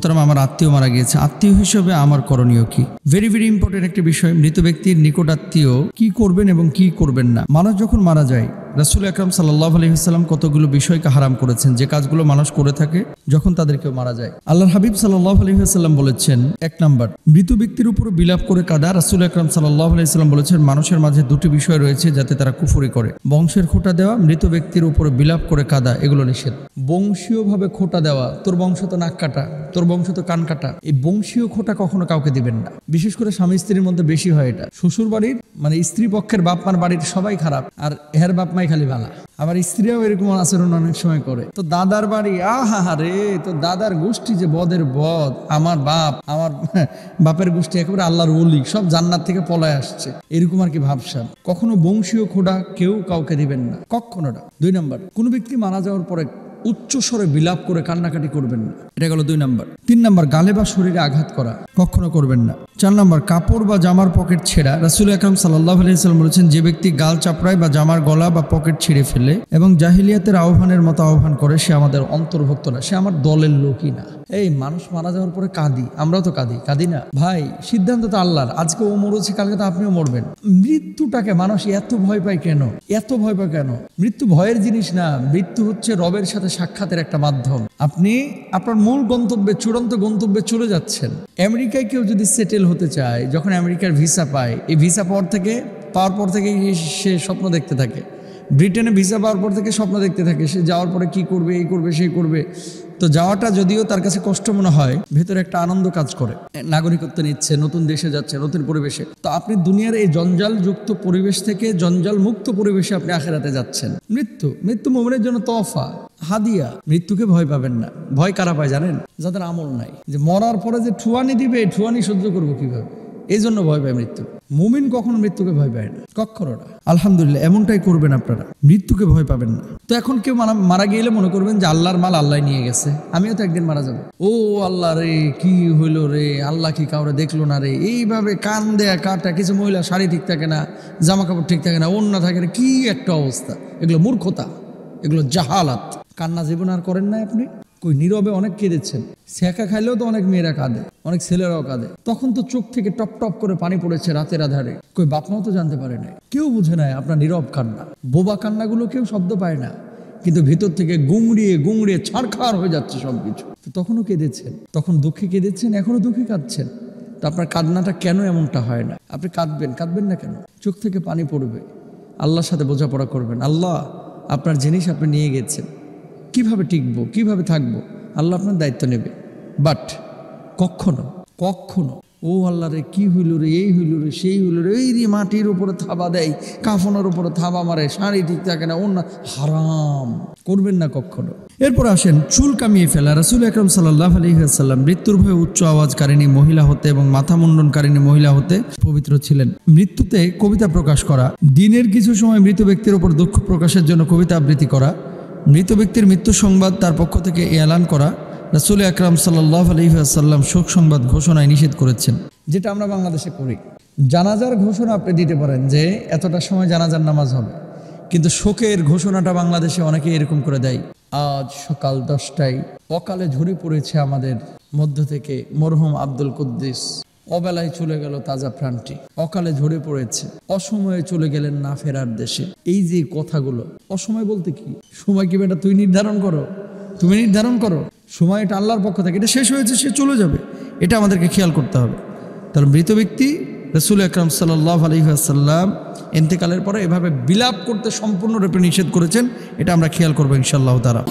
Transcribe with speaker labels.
Speaker 1: মোহতারাম, আমার আত্মীয় মারা গিয়েছে, আত্মীয় হিসেবে আমার করণীয় কি? ভেরি ভেরি ইম্পর্টেন্ট একটি বিষয়। মৃত ব্যক্তির নিকট আত্মীয় কি করবেন এবং কি করবেন না। মানুষ যখন মারা যায়, রাসূল আকরাম সাল্লাল্লাহু আলাইহি ওয়াসাল্লাম কতগুলো বিষয়কে হারাম করেছেন, যে কাজগুলো মানুষ করে থাকে যখন তাদের কেউ মারা যায়। আল্লাহর হাবিব সাল্লাল্লাহু আলাইহি ওয়াসাল্লাম বলেছেন, 1 নাম্বার, মৃত ব্যক্তির উপর বিলাপ করে কাঁদা। রাসূল আকরাম সাল্লাল্লাহু আলাইহি ওয়াসাল্লাম বলেছেন, মানুষের মাঝে দুটি বিষয় রয়েছে যাতে তারা কুফরি করে। বংশের খোঁটা দেওয়া, মৃত ব্যক্তির উপর বিলাপ করে কাঁদা, এগুলো নিষেধ। বংশীয়ভাবে খোঁটা দেওয়া, তোর বংশ তো নাক কাটা, তোর বংশ তো কান কাটা, এই বংশীয় খোঁটা কখনো কাউকে দিবেন না। বিশেষ করে স্বামী স্ত্রীর মধ্যে বেশি হয় এটা। শ্বশুর বাড়ির মানে স্ত্রী পক্ষের বাপ মার বাড়ির সবাই খারাপ, আর এর বাপ মাই খালি ভালা। আবার স্ত্রীও এরকম আচরণ অনেক সময় করে। তো দাদার বাড়ি, আহা রে, তো দাদার গোষ্ঠী যে বদের বদ, আমার বাপ, আমার বাপের গোষ্ঠী একেবারে আল্লাহর ওলি, সব জান্নাত থেকে পলায় আসছে, এরকম আর কি ভাবসাব। কখনো বংশীয় খোঁটা কেউ কাউকে দিবেন না, কখনো না। 2 নাম্বার, কোনো ব্যক্তি মারা যাওয়ার পরে উচ্চ স্বরে বিলাপ করে কান্নাকাটি করবেন না, এটা গেল 2 নাম্বার। 3 নাম্বার, গালে বা শরীরে আঘাত করা কখনো করবেন না। 4 নাম্বার, কাপড় বা জামার পকেট ছেঁড়া। রাসূল আকরাম সাল্লাল্লাহু আলাইহি ওয়াসাল্লাম বলেছেন, যে ব্যক্তি গাল চাপড়ায় বা জামার গলা বা পকেট ছিঁড়ে ফেলে এবং জাহিলিয়াতের আহ্বানের মতো আহ্বান করে, সে আমাদের অন্তর্ভুক্ত না, সে আমার দলের লোকই না। এই মানুষ মারা যাওয়ার পরে কাঁদি, আমরাও তো কাঁদি না ভাই? সিদ্ধান্ত তো আল্লাহর। আজকে ও মরেছে, কালকে তো আপনিও মরবেন। মৃত্যুটাকে মানুষ এত ভয় পায় কেন? মৃত্যু ভয়ের জিনিস না। মৃত্যু হচ্ছে রবের সাথে সাক্ষাতের একটা মাধ্যম। আপনি আপনার মূল গন্তব্যে, চূড়ান্ত গন্তব্যে চলে যাচ্ছেন। আমেরিকায় কেউ যদি সেটেল হতে চায়, যখন আমেরিকার ভিসা পায়, এই ভিসা পাওয়ার পর থেকে সে স্বপ্ন দেখতে থাকে। ব্রিটেনে ভিসা পাওয়ার পর থেকে স্বপ্ন দেখতে থাকে, সে যাওয়ার পরে কি করবে, এই করবে, সেই করবে। তো যাওয়াটা যদিও তার কাছে কষ্ট মনে হয়, ভেতরে একটা আনন্দ কাজ করে। নাগরিকত্ব নিচ্ছে, নতুন দেশে যাচ্ছে, নতুন পরিবেশে। তো আপনি দুনিয়ার এই জঞ্জালযুক্ত পরিবেশ থেকে জঞ্জাল মুক্ত পরিবেশে আপনি আখিরাতে যাচ্ছেন। মৃত্যু মুমিনের জন্য তোহফা, হাদিয়া। মৃত্যুকে ভয় পাবেন না। ভয় কারা পায় জানেন? যাদের আমল নাই। যে মরার পরে যে ঠুয়ানি দিবে, ঠুয়ানি সহ্য করবো কিভাবে, এই জন্য ভয় পায় মৃত্যু। মুমিন কখনো মৃত্যুকে ভয় পায় না, কখনো না। আলহামদুলিল্লাহ, এমনটাই করবেন আপনারা, মৃত্যুকে ভয় পাবেন না। তো এখন কেউ মারা গেলে মনে করবেন যে আল্লাহর মাল আল্লাহ নিয়ে গেছে, আমিও তো একদিন মারা যাবো। ও আল্লাহ রে, কি হইলো রে, আল্লাহ কি কাউরে দেখলো না রে, এইভাবে কান দেয়া কাটা। কিছু মহিলা শাড়ি ঠিক থাকে না, জামা কাপড় ঠিক থাকে না, ওড়না থাকে না, কি একটা অবস্থা। এগুলো মূর্খতা, এগুলো জাহালাত। কান্না জীবন আর করেন না আপনি? কই নীরবে অনেক কেঁদেছেন। ছেঁকা খাইলেও তো অনেক মেয়েরা কাঁদে, অনেক ছেলেরাও কাঁদে। তখন তো চোখ থেকে টপ টপ করে পানি পড়েছে রাতের আধারে। কই বাপ মাও তো জানতে পারে নাই, কেউ বুঝে নাই আপনার নীরব কান্না। বোবা কান্নাগুলো কেউ শব্দ পায় না, কিন্তু ভিতর থেকে গুংড়িয়ে ছাড়খাড় হয়ে যাচ্ছে সবকিছু। তো তখনও কেঁদেছেন, তখন দুঃখে কেঁদেছেন, এখনো দুঃখে কাঁদছেন। তো আপনার কান্নাটা কেন এমনটা হয় না? আপনি কাঁদবেন না কেন? চোখ থেকে পানি পড়বে। আল্লাহর সাথে বোঝাপড়া করবেন। আল্লাহ, আপনার জিনিস আপনি নিয়ে গেছেন, কিভাবে টিকবো, কিভাবে থাকবো, আল্লাহ আপনার দায়িত্ব নেবে। বাট কখনো ও আল্লাহ রে, কি হইল রে, এই হইল রে, সেই হইল রে, এই রে, মাটির উপরে থাবা দেয়, কাফনের উপরে থাবা মারে, শাড়ি ঠিক থাকে না, অন্য হারাম করবেন না কখনো। এরপর আসেন চুল কামিয়ে ফেলা। রাসূল আকরাম সাল্লাল্লাহু আলাইহি ওয়াসাল্লাম মৃত্যুর ভয়ে উচ্চ আওয়াজকারিণী মহিলা হতে এবং মাথা মুন্ডনকারিণী মহিলা হতে পবিত্র ছিলেন। মৃত্যুতে কবিতা প্রকাশ করা, দিনের কিছু সময় মৃত ব্যক্তির উপর দুঃখ প্রকাশের জন্য কবিতা আবৃত্তি করা, মৃত ব্যক্তির মৃত্যু সংবাদ তার পক্ষ থেকে এলান করা, রাসূল আকরাম সাল্লাল্লাহু আলাইহি ওয়াসাল্লাম শোক সংবাদ ঘোষণায় নিষেধ করেছেন। যেটা আমরা বাংলাদেশে করি। জানাজার ঘোষণা আপনি দিতে পারেন যে এতটা সময় জানাজার নামাজ হবে, কিন্তু শোকের ঘোষণাটা বাংলাদেশে অনেকে এরকম করে দেয়। আজ সকাল 10টায় অকালে ঝরে পড়েছে আমাদের মধ্য থেকে মরহুম আব্দুল কুদ্দুস। অবেলায় চলে গেল তাজা প্রাণটি, অকালে ঝরে পড়েছে, অসময়ে চলে গেলেন না ফেরার দেশে। এই যে কথাগুলো, অসময় বলতে কি? সময় কি বেটা তুমি নির্ধারণ করো? সময় এটা আল্লাহর পক্ষ থেকে, এটা শেষ হয়েছে, সে চলে যাবে, এটা আমাদেরকে খেয়াল করতে হবে। তাহলে মৃত ব্যক্তি রাসূল আকরাম সাল্লাল্লাহু আলাইহি ওয়াসাল্লাম ইন্তেকালের পরে এভাবে বিলাপ করতে সম্পূর্ণরূপে নিষেধ করেছেন। এটা আমরা খেয়াল করবো ইনশাআল্লাহ তাআলা।